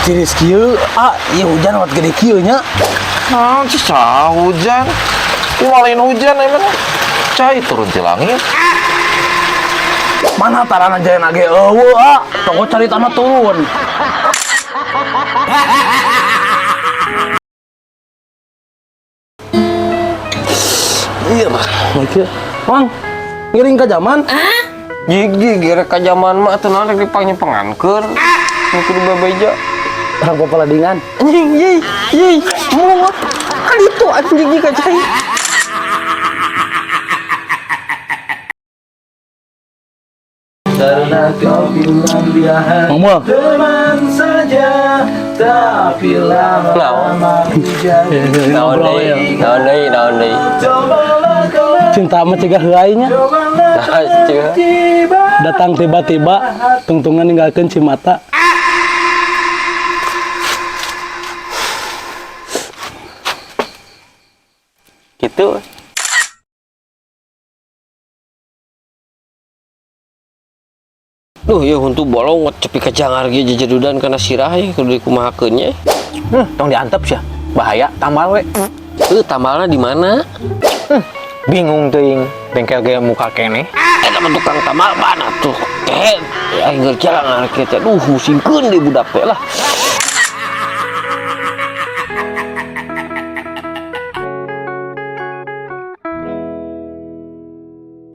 Ciris kieu, iya hujan wat gede kieu nya. Cah hujan. Kumalain hujan emang. Cai turun di langit. Mana tarana jayan age eueuh, toko cari tanah turun. Iya mah, mikir. Wang, ngiring ke zaman? Gigi gara ka zaman mah teu naon rek dipanggil pangangkeun. Nuker babeja. Orang pepeladingan. Ye. Mau itu anjing gigi ka cai. Karena kau bilang dia hanya teman saja, tapi lama-lama Naon deui. cinta mah cegah heuainya. Datang tiba-tiba, tungtungan ninggalkeun Cimata. Gitu. Duh, ya untuk bolong cepi kacangar ge jajadudan kana sirah ya kudu dikumahakeun nya. Tong diantep sih, bahaya tambal we. Tambalna di mana? Bingung teuing, bengkel ge muka kene. Eta mah tukang tambal mana tuh? Aing keur jalan kita. Duh, musingkeun di budak teh lah.